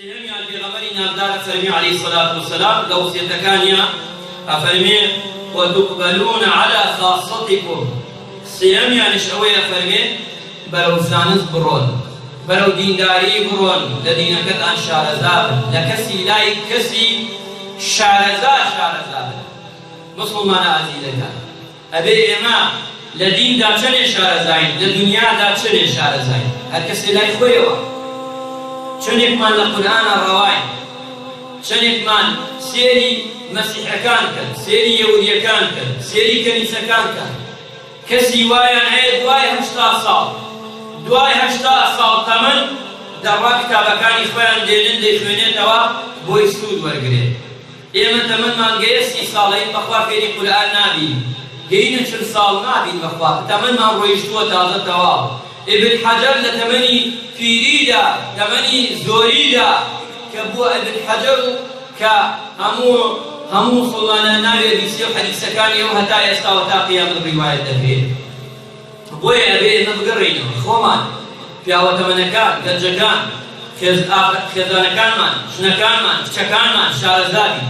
سێهەمیان پێغەمبەری نامدارە فەرمی عەلەیهی سەڵات وەسەلام لە وەسیەتەکانیە ئەفەرمێ وتقبلون على خاصتكم سێهەمیانش ئەوەیە فەرمێ بەرەو زانست بڕۆن بەرەو دینداری بڕۆن لە دینەکەتان شارەزا بن لە کەسی لای کەسی شارەزا بن مسلمانە عەزیزەکان ئەبێ ئێمە لە دیندا چەندێ شارەزاین لە دنیادا چەندێ شارەزاین هەر کەسێ لای خۆیەوە چەندێکمان لە قورئانە ڕەواین چەندێکمان سێری مەسیحەکان کرد سێری یەهودیەکان کرد سێری کەنیسەکان کرد کەسی وایان هەیە دوای 80 ساڵ تەمەن دەڕوا کتابەکانی خۆیان دێنن دەیخوێنێتەوە بۆی سوود وەرگرێت ئێمە تەمەنمان گەیە 30 ساڵەیە بەخوا فێری قورئان نابین گەینە 40 ساڵ نابین بەخوا تەمەنمان ڕۆیشتووە تازە تەواو ابن حەجەر لە تەمەنی پیریدا تەمەنی زۆریدا کە بووە ابن حەجەر و کە هەموو مسڵمانان ناوێ بیسێ و حەدیثەکانی ئەو هەتا ئێستاوە تا قیامەت ڕیوایەت دەکرێت بۆیە ئەبێ ئێمە بگەڕێینەوە خۆمان پیاوە تەمەنەکان گەنجەکان خێزانەکانمان ژنەکانمان کچەکانمان شارەزا بین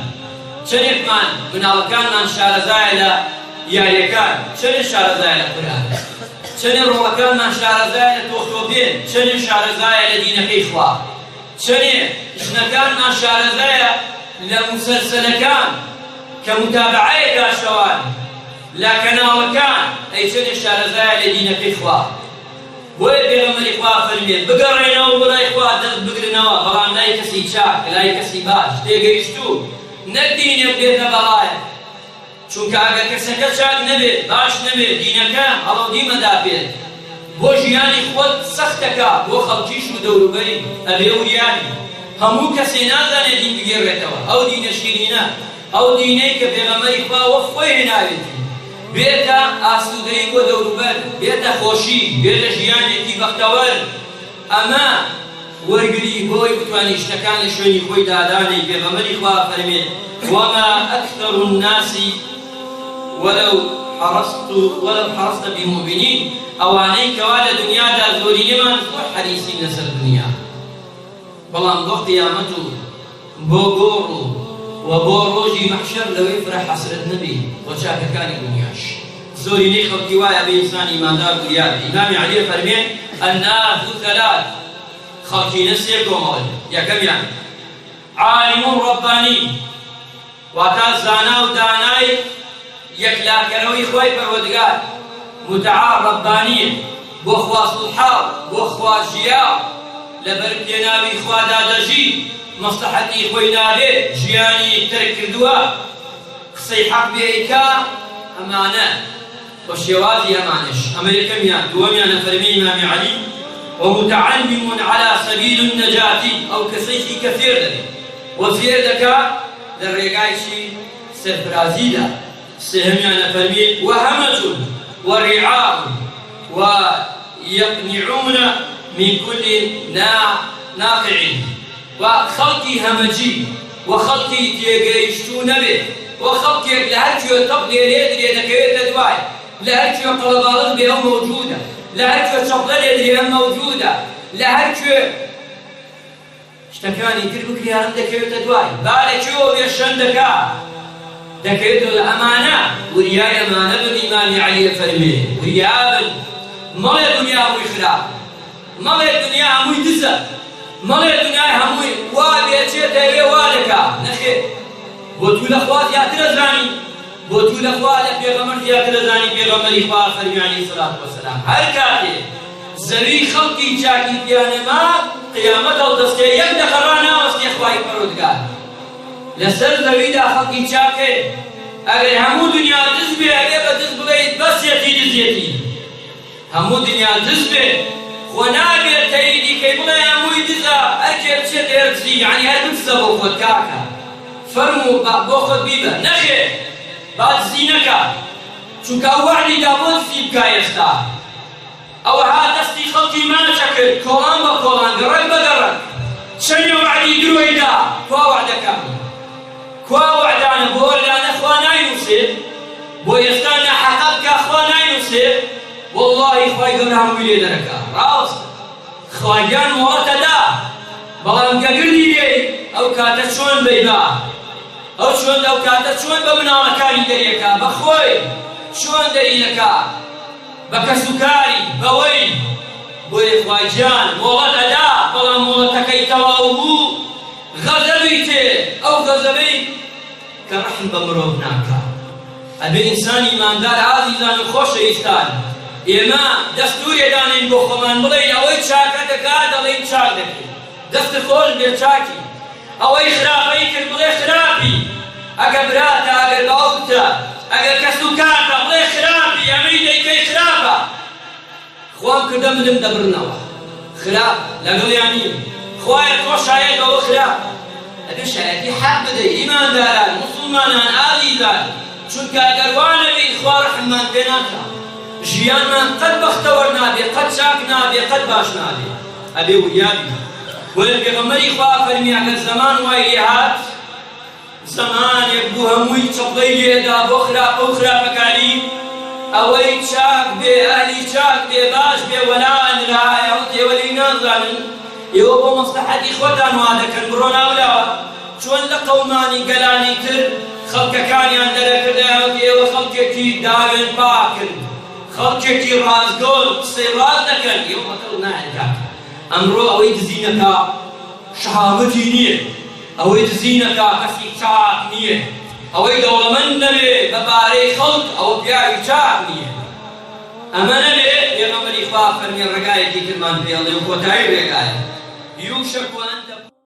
چەندێکمان مناڵەکانمان شارەزایە لە یاریەکان چەندێک شارەزایە لە قورئان چەندێک ڕۆڵەکانمان شارەزایە لە تۆختۆبێن چەندێک شارەزایە لە دینەکەی خوا چەندێک ژنەکانمان شارەزایە لە موسەلسەلەکان کە متابعەیەکا شەوان لە کەناڵەکان ئەی چەندێک شارەزایە لە دینەکەی خوا بۆیە پێغەمبەری خوا فەرمێت بگەڕێنەوە بەلای خوا دەست بگرنەوە بەڵام لای کەسی چاک لای کەسی باش تێگەیشتوو نەک دینێک بێتە بەڵایە چونکە ئەگەر کەسەکە چاک نەبێت باش نەبێت دینەکە هەڵەودی مەدابێت بۆ ژیانی خۆت سەختەکە بۆ خەڵکیش و دەوروبەری ئەبێ وریانی هەموو کەسێ نازانێت دین بگێڕێتەوە ئەو دینە شیرینە ئەو دینەی کە پێغەمبەری خوا وە خۆی هێناوێتی بێتە ئاسوودەیی بۆ دەوروبەر بێتە خۆشی بێتە ژیانێکی بەختەوەر ئەمە وەرگری بۆی بتوانی شتەکان لە شوێنی خۆی دادانەی پێغەمبەری خوا فەرمێت وما أكثر الناس ولو حرصت بمؤمنين ئەوانەی کەوا لە دنیادا زۆری نێمان زۆر حەریصین لەسەر دنیا بەڵام بۆ قیامەت و بۆ گۆڕ و بۆ ڕۆژی مەحشەر لەوەی فرە حەسرەت نەبی بۆ چاکەکانی دنیاش زۆرینەی خەڵکی وایە بە ئینسان ئیماندار وریار ئیمامی عەلی فەرمێ الناس ثلاث خەڵکینە سێ کۆمەڵن یەکەمیان عالم ڕەبانی واتە زانا و دانای یەکلاکەرەوەی خۆی پەروەردگار متعال ڕەبانیە بۆ خوا سوڵحاو بۆ خوا ژیاو لەبەر پێناوی خوادا دەژی مەسلحەتی خۆی نابێت ژیانی تەرک کردووە قسەی حەق بێیکا ئەمانە بە شێوازی ئەمانش ئەمە یەکەمیان دووەمیان فەرمی ئیمامی عەلی ومتعلم على سبيل النجاة أو كسيكي كثير دەبێت وفێر دەکات لە ڕێگایشی سەرفرازیدا سێهەمیانە فەرمی وهەمەة ورعاء ويقنعون من كل ناقع وخلقي همجي وخلقي تيجيشتو نبي وخلقي لهركي وطبلي ليدري دكيت دواي لهركي وقلبالغ بها موجودة لهركي وشغلة يدري موجودة لهركي شتەکانی تر بکریان دەکەوێتە دوای بالێکیەوە بێشەن دەکەوێتەوە ئەمانە وریای ئەمانە بن ئیمامی عەلی فەرمێ وریا بن مەڵێ دنیا هەمووی خراپ مەڵێ دنیا هەمووی دزە مەڵێ دنیای هەمووی وا بێچێتە ئەوێ وا دەکا نەخێر بۆ تو لە خوا زیاتر ئەزانی بۆ تو لە خوا لە پێغەمبەر زیاتر ئەزانی پێغەمبەری خوا فەرمی عەلەیهی سەڵات وەسەلام هەر کاتێ زەوی خەڵکی چاکی پیانەما قیامەت هەڵدەستێ یەک دەقە ناوەستێ خوای پەروەردگار لەسەر زەویدا خەڵکی چاکێ ئەگەر هەموو دنیا دز بێ ئەگێ بە دز بڵێیت بەسێتی دزێتی هەموو دنیا دز بێ خۆ نابێت تەییدی کەی بڵێ هەمووی دزە ئەرکێ بچێت ئێرزی یعنی هەر بکسە بۆ خۆت کاکە فەرموو بۆ خۆت بیبە نەخێ با دزی نەکە چونکە ئەو وەعدیدا بۆ دزی بکا ئێستا ئەوە ها دەستی خەڵکی مانەچە کرد کۆڵان بە کۆڵان گەڕەک بە گەڕەک چەندێ وەعدی درۆیدا کوا وەعدەکانی کوا وەعدانە بۆ وەرگانە خوا ناینووسێت بۆ ئێستا ناحەقە بکا خوا ناینووسێت وەڵڵاهی خوای گەورە هەمووی لێ دەرەکا ڕاست خواگیان وڵەتەدا بەڵام گەگردی لێ ئەو کاتە چۆن بەیبا ئەو چۆن ئەو کاتە چۆن بە مناڵەکانی دەریەکە بەخۆی چۆن دەریەکە بە کەسوکاری بەوەی بۆیە خوای گیان مۆڵەت ئەدا بەڵام مۆڵەتەکەی تەواو بوو غەزەبی تێ ئەو غەزەبەی کە ڕەحم بە مرۆڤ ناکات ئەبێ ئینسان ئیماندار عازیزان و خۆشەویستان ئێمە دەستوورێ دانین بۆ خۆمان بڵێین ئەوەی چاکە دەکات دەڵێین چاک دەکەین دەستی خۆش بێ چاکی ئەوەی خراپەی کرد بڵێ خراپی ئەگە براتە ئەگەر باوکتە ئەگەر کەس و کاتە بڵێ خراپی ئەمەی دەیکەی خراپە خۆم کردە منم دەبڕنەوە خراپ لەگەڵیان نیم خوایە تۆ شایەت بەوە خراپ ئەبێ شایەتی حەق بدەی ئیمانداران موسڵمانان ئازیزان چونکە ئەگەر وا نەبێت خوا ڕەحممان پێ ناکات ژیانمان قەت بەختەوەر نابێ قەت چاک نابێ قەت باش نابێ ئەبێ وریابی وەلە پێغەمبەری خوا فەرمی ئەگەر زەمان وای لێ هات زەمانێک بوو هەمووی چەپڵەی لێدا بۆ خراپە و خراپەکاری ئەوەی چاک بێ ئەهلی چاک بێ باش بێ وەلانرا ئەو تێوەلی نازانن ئێوە بۆ مەسلحەتی خۆتان وا دەکەن بڕۆ ناولاوە چۆن لە قەومانی گەلانی تر خەڵکەکانیان دەرەکردایەوە ئێوە خەڵکێکی داوێن پاکن خەڵکێکی ڕازگۆڵ قسەی ڕاز دەکەن ئێوە بەتەڵ نایەکات ئەمڕۆ ئەوەی دزینەکە شەهامەتی نییە ئەوەی دزینەکە کەسی چاک نییە ئەوەی دەوڵەمەند نەبێ بەبارەی خەڵک ئەوە پیاوی چاک نییە ئەمە نەبێ پێغەمبەری خوا فەرمی ڕێگایەکی ترمان پێڵێ و کۆتایی ڕێگایە یوشەک